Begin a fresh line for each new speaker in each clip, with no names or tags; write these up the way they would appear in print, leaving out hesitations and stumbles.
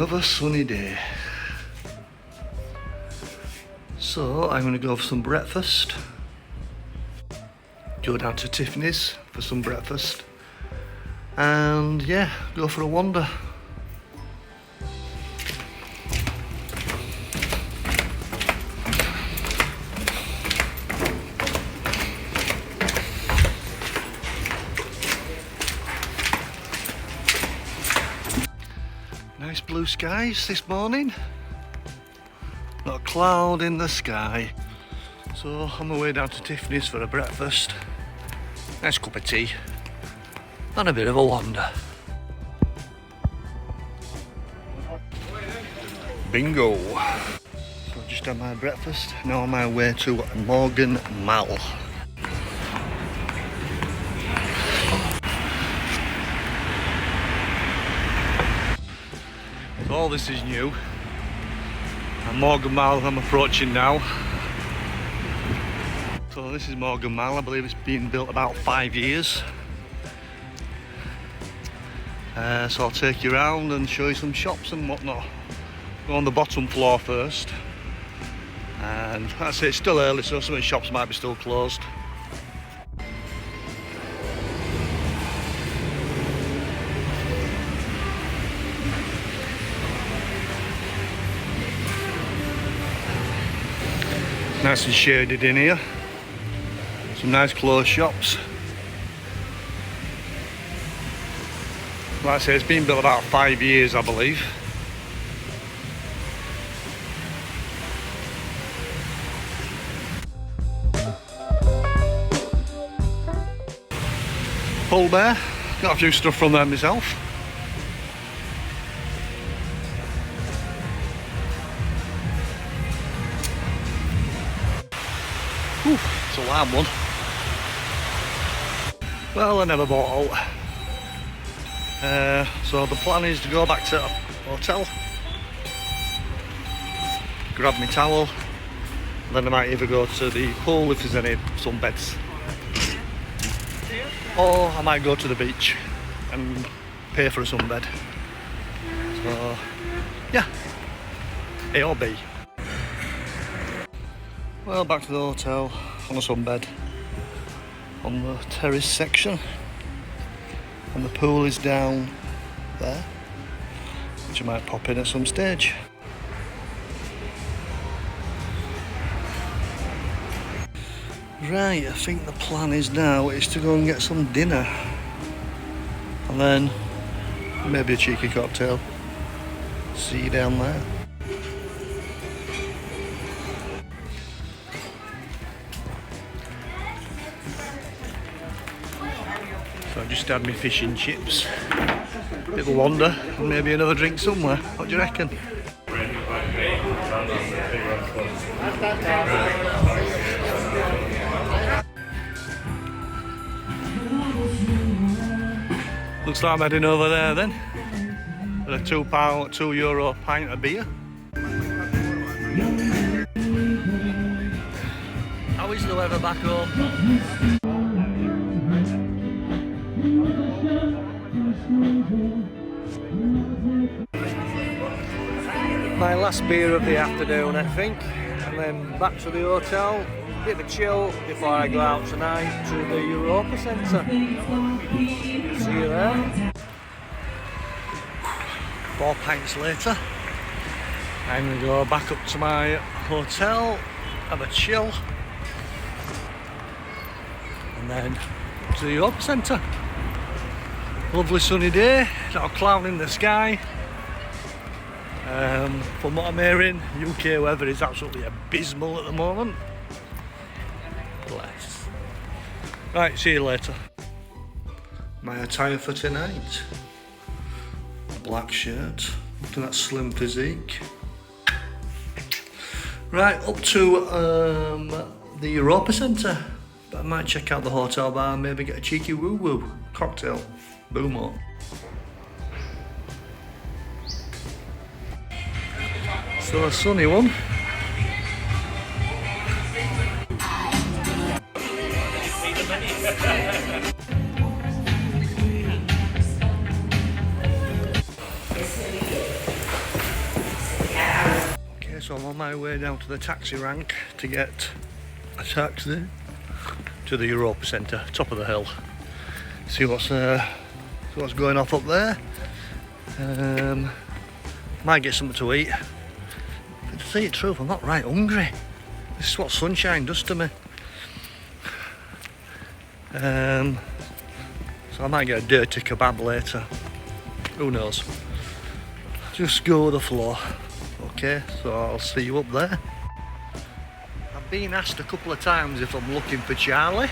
Another sunny day. So I'm going to go for some breakfast. Go down to Tiffany's for some breakfast. And yeah, go for a wander. Nice blue skies this morning. Not a cloud in the sky. So on my way down to Tiffany's for a breakfast. Nice cup of tea. And a bit of a wander. Bingo! So just had my breakfast. Now on my way to Mogan Mall. So all this is new. And Mogan Mall I'm approaching now. So this is Mogan Mall. I believe it's been built about 5 years. So I'll take you around and show you some shops and whatnot. Go on the bottom floor first. And I say it's still early, so some of the shops might be still closed. Nice and shaded in here. Some nice clothes shops. Like I say, it's been built about 5 years, I believe. Pull Bear, got a few stuff from there myself. Ooh, it's a loud one. Well, I never bought out. So the plan is to go back to the hotel, grab my towel, and then I might either go to the pool if there's any sunbeds, or I might go to the beach and pay for a sunbed. So yeah, A or B. Well, back to the hotel on a sunbed on the terrace section, and the pool is down there, which I might pop in at some stage. Right, I think the plan is now is to go and get some dinner, and then maybe a cheeky cocktail. See you down there. So I just had my fish and chips, bit of a wander, and maybe another drink somewhere. What do you reckon? Looks like I'm heading over there then. For a €2 pint of beer. How is the weather back home? My last beer of the afternoon, I think, and then back to the hotel, bit of a chill before I go out tonight to the Europa Centre. See you there. 4 pints later, I'm going to go back up to my hotel, have a chill, and then to the Europa Centre. Lovely sunny day, not a cloud in the sky. From what I'm hearing, UK weather is absolutely abysmal at the moment. Bless. Right, see you later. My attire for tonight. Black shirt, looking at slim physique. Right, up to the Europa Centre. But I might check out the hotel bar and maybe get a cheeky woo-woo cocktail. Boom up. So a sunny one. so I'm on my way down to the taxi rank to get a taxi to the Europa Centre, top of the hill. See what's going off up there. Might get something to eat. But to tell you the truth, I'm not right hungry. This is what sunshine does to me. So I might get a dirty kebab later. Who knows? Just go with the flow. Okay, so I'll see you up there. I've been asked a couple of times if I'm looking for Charlie.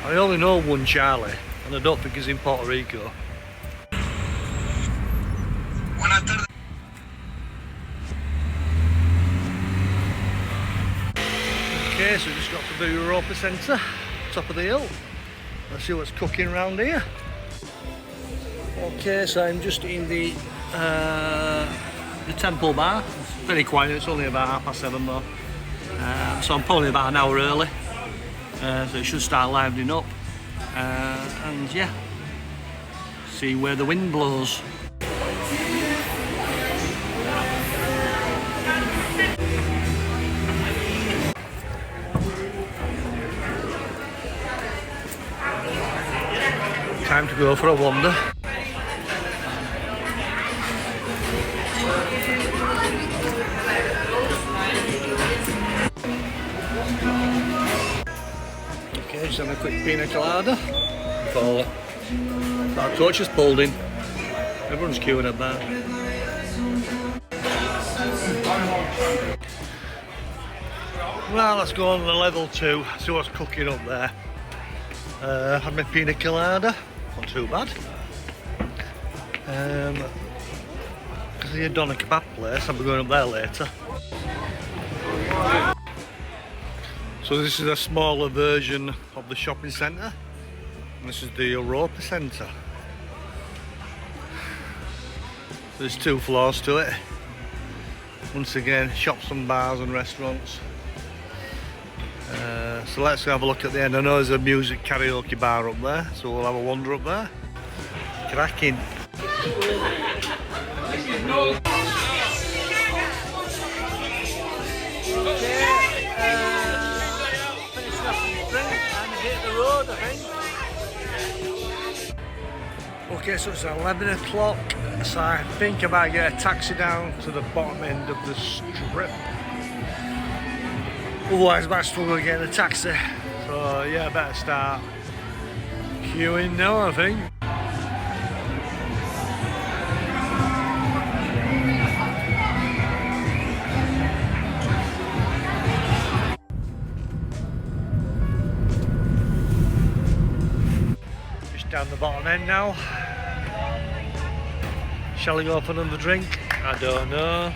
I only know one Charlie, and I don't think he's in Puerto Rico. Okay, so we just got to the Europa Centre, top of the hill. Let's see what's cooking around here. Okay, so I'm just in the Temple Bar. It's very quiet, it's only about 7:30 though. So I'm probably about an hour early. So it should start livening up. And yeah, see where the wind blows. Time to go for a wander. Okay, just having a quick pina colada before that coach is pulled in. Everyone's queuing up there. Well, let's go on to level 2, see what's cooking up there. Had my pina colada. Not too bad. Because the doner kebab place, I'll be going up there later. So this is a smaller version of the shopping centre. And this is the Europa Centre. There's 2 floors to it. Once again, shops and bars and restaurants. So let's have a look at the end. I know there's a music karaoke bar up there, so we'll have a wander up there. Cracking. Okay, so it's 11 o'clock, so I think I might get a taxi down to the bottom end of the strip. Otherwise I might struggle to get a taxi. So yeah, I better start queuing now, I think. Just down the bottom end now. Shall I go for another drink? I don't know.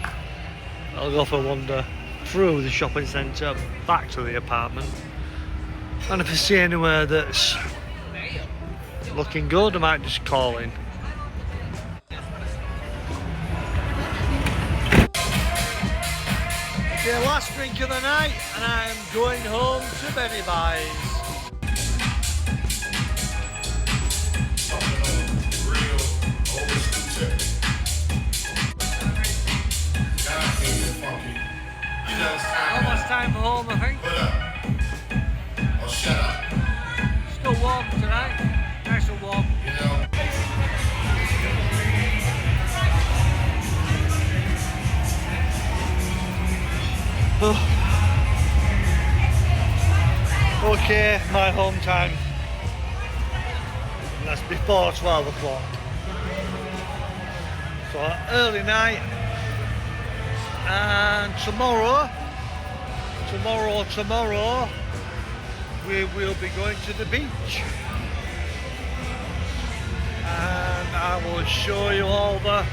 I'll go for a wander through the shopping centre, back to the apartment. And if I see anywhere that's looking good, I might just call in. Okay, last drink of the night, and I'm going home to Benny Buys. Almost time for home, I think.
Oh, shut up.
Still warm tonight. Nice and warm.
You know.
Okay, my home time. And that's before 12 o'clock. So early night. And tomorrow, we will be going to the beach. And I will show you all the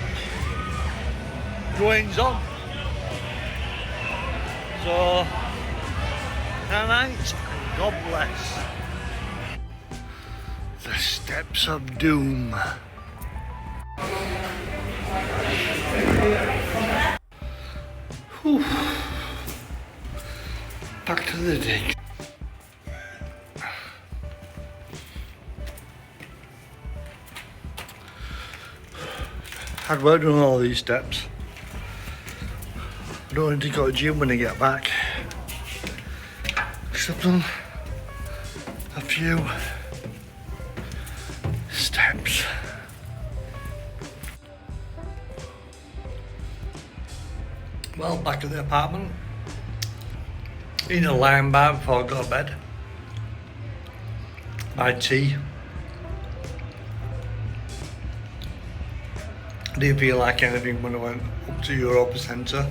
goings on. So, good night, and God bless. The steps of doom. Whew. Back to the dig. Hard work doing all these steps. I don't need to go to the gym when I get back. Just have done a few steps. Well, back at the apartment. Eating a lime bar before I go to bed. My tea. Didn't feel like anything when I went up to Europa Centre.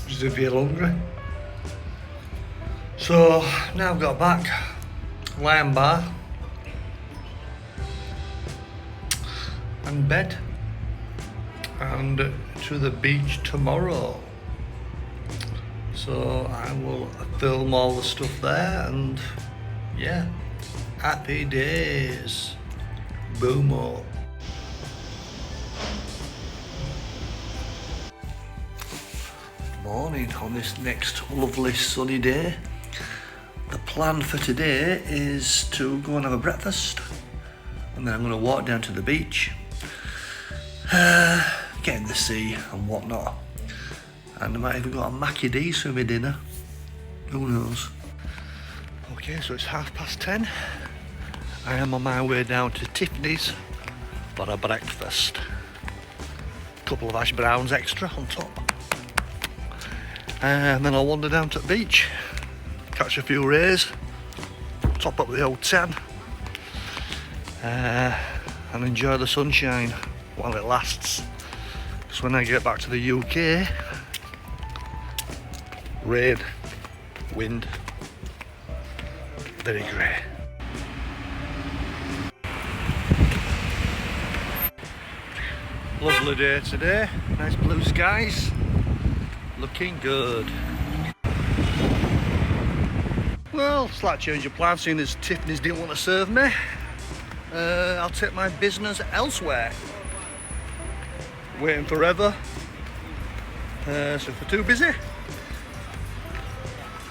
Just didn't feel hungry. So now I've got back, lime bar and bed, and to the beach tomorrow. So I will film all the stuff there, and yeah, happy days. Boomo. Morning on this next lovely sunny day. The plan for today is to go and have a breakfast, and then I'm going to walk down to the beach, get in the sea and whatnot, and I might even go to Mackie D's for my dinner, who knows. Okay, so it's 10:30. I am on my way down to Tiffany's for a breakfast. Couple of hash browns extra on top. And then I'll wander down to the beach, catch a few rays, top up the old 10, and enjoy the sunshine while it lasts. Because when I get back to the UK, rain, wind, very grey. Lovely day today, nice blue skies. Looking good. Well, slight change of plan, seeing as Tiffany's didn't want to serve me. I'll take my business elsewhere. Waiting forever. So if we're too busy,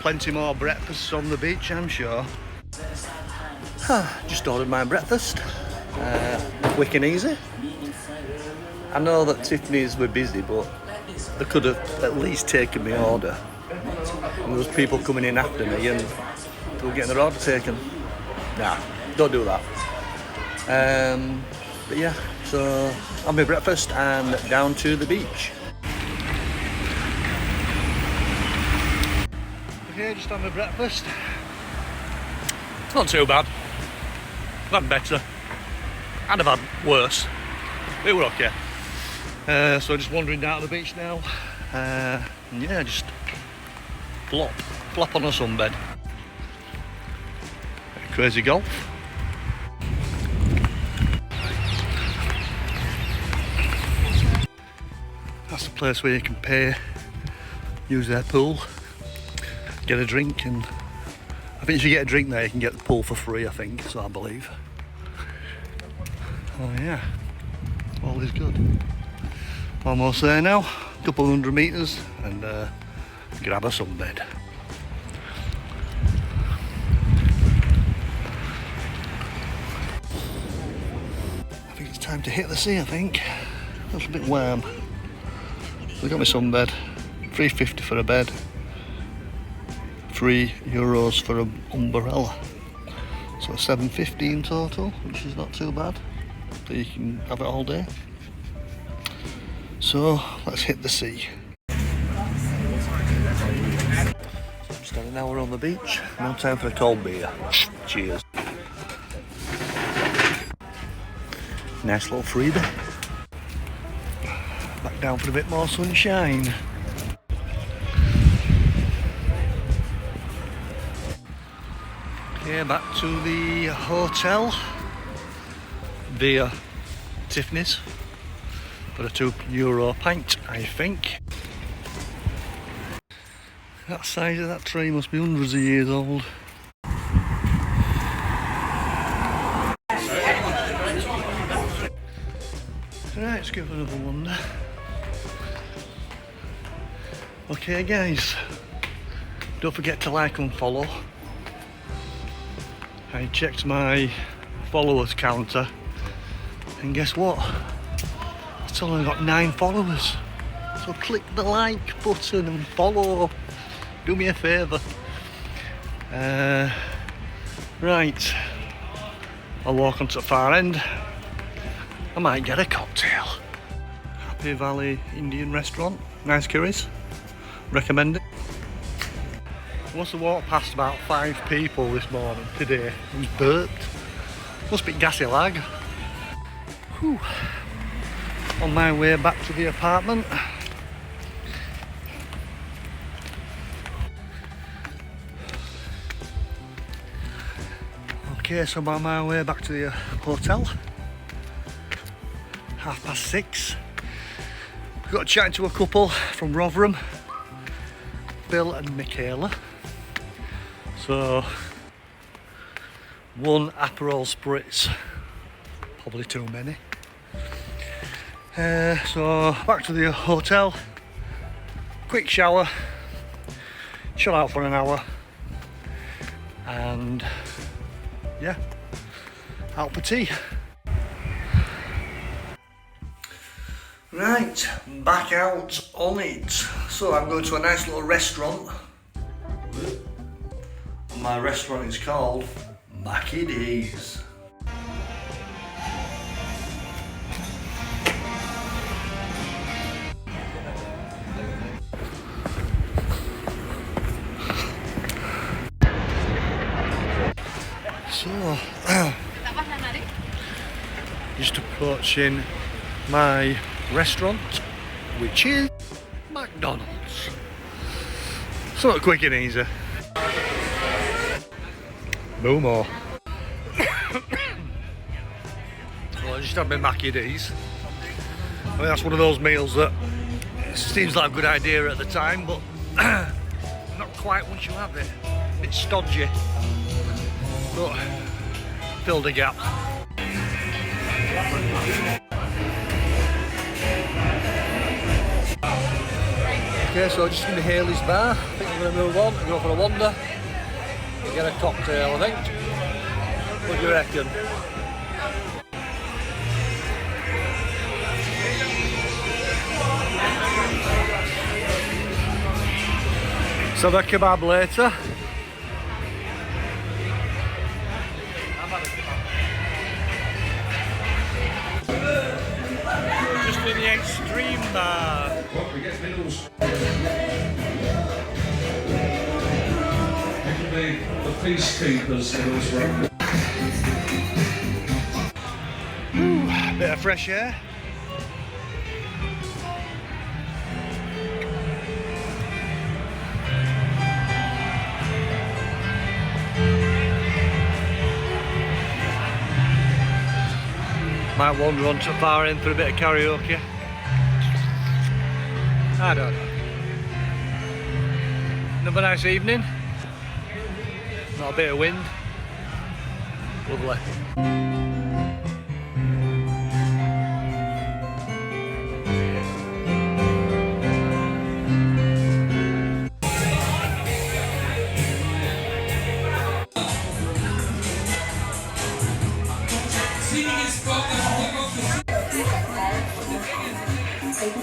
plenty more breakfasts on the beach, I'm sure. Just ordered my breakfast. Quick and easy. I know that Tiffany's were busy, but they could have at least taken my order. And there was people coming in after me and they were getting their order taken. Nah, don't do that. But yeah, so have my breakfast and down to the beach. Okay, just had my breakfast. Not too bad. I've had better. And I've had worse. But we're okay. So just wandering down to the beach now. Yeah, just flop on a sunbed. Crazy golf. That's the place where you can pay, use their pool, get a drink, and I think if you get a drink there you can get the pool for free, I think, so I believe. Oh yeah, all is good. Almost there now, a couple of 100 metres, and grab a sunbed. I think it's time to hit the sea, I think. It's a bit warm. So I got my sunbed, $3.50 for a bed, €3 for an umbrella. So $7.50 in total, which is not too bad. So you can have it all day. So let's hit the sea. Just had an hour on the beach, now time for a cold beer. Cheers. Nice little freebie. Back down for a bit more sunshine. Okay, back to the hotel via Tiffany's. For a €2 pint, I think. That size of that tree must be hundreds of years old. Right, let's give it another wander. Okay guys, don't forget to like and follow. I checked my followers counter, and guess what? It's only got 9 followers. So click the like button and follow. Do me a favour. Right. I'll walk onto the far end. I might get a cocktail. Happy Valley Indian restaurant. Nice curries. Recommend it. Must have walked past about 5 people this morning today and burped. Must be gassy lag. Whew. On my way back to the apartment. Okay, so I'm on my way back to the hotel. 6:30. Got chatting to a couple from Rotherham, Bill and Michaela. So, 1 Aperol Spritz, probably too many. So back to the hotel, quick shower, chill out for an hour, and yeah, out for tea. Right, back out on it. So I'm going to a nice little restaurant. My restaurant is called Mackie D's. So, just approaching my restaurant, which is McDonald's. So quick and easy. No more. Well, I just had my Mackie D's. I mean, that's one of those meals that it seems like a good idea at the time, but not quite once you have it. A bit stodgy, but filled a gap. Okay, so just in the Haley's bar. I think I'm going to move on and go for a wander and get a cocktail, I think. What do you reckon? So the kebab later. Just in the extreme bar.
What, we get middles? The peacekeepers middles right.
Bit of fresh air. Might wander on to far end for a bit of karaoke. I don't know. Another nice evening. Not a bit of wind. Lovely.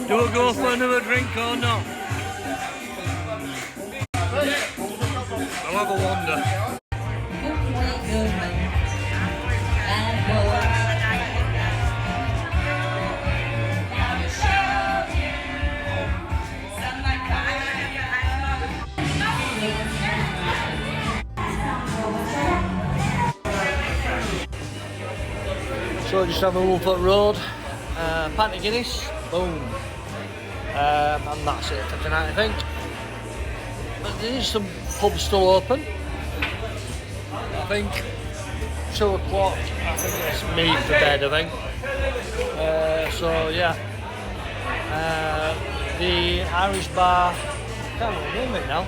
Do we go for another drink or not? I'll have a wander. So just have a Woolfoot Road, pint of Guinness, boom. And that's it for tonight, I think. But there is some pubs still open. I think 2 o'clock, I think it's me for bed, I think. So yeah. The Irish bar, I can't remember it now.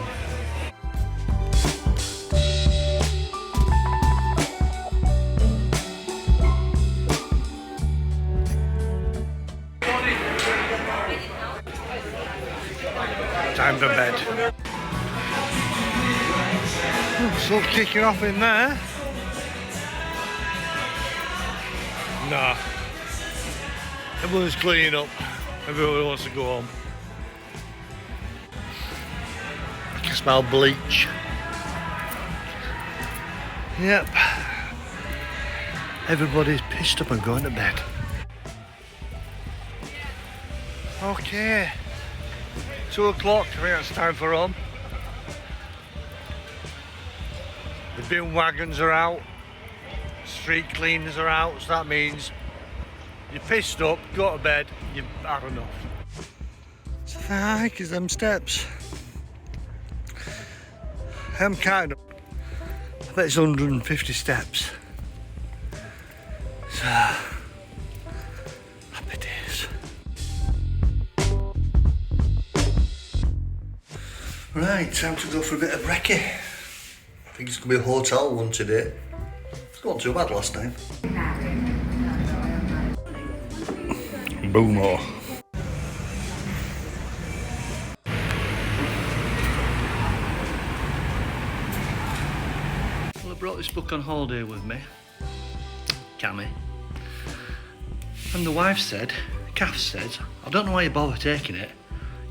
Time for bed. Still kicking off in there. No. Everyone's cleaning up. Everyone wants to go home. I can smell bleach. Yep. Everybody's pissed up and going to bed. Okay. 2 o'clock, I think it's time for home. The bin wagons are out. Street cleaners are out, so that means you're pissed up, go to bed, you've had enough. So thank you, them steps. I'm kind of, I bet it's 150 steps. So, happy days. Right, time to go for a bit of brekkie. I think it's going to be a hotel one today. It's not too bad last time. Boomo. Well, I brought this book on holiday with me, Cammy. And the wife said, Kath said, I don't know why you bother taking it.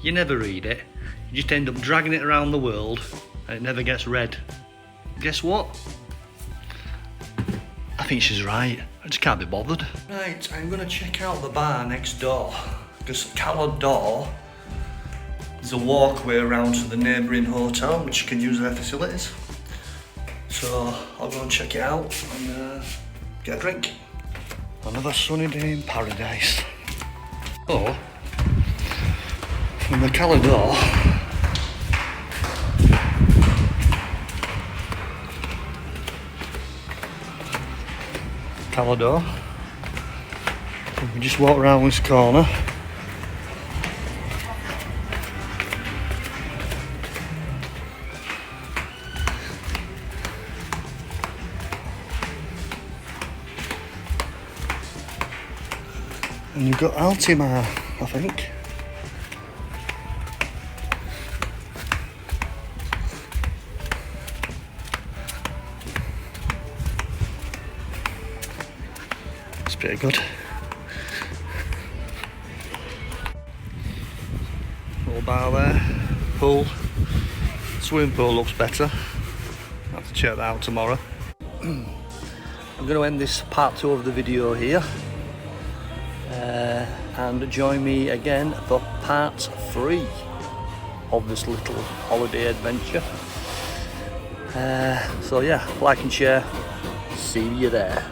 You never read it. You just end up dragging it around the world and it never gets read. Guess what? I think she's right. I just can't be bothered. Right, I'm going to check out the bar next door. Because Cala Dor, there's a walkway around to the neighbouring hotel which you can use their facilities. So I'll go and check it out and get a drink. Another sunny day in paradise. So, from the Cala Dor, Cala Dor, we just walk around this corner. And you've got Altimar, I think. It's pretty good. Little bar there, pool. Swimming pool looks better. I'll have to check that out tomorrow. I'm going to end this part 2 of the video here. And join me again for part 3 of this little holiday adventure. So yeah, like and share. See you there.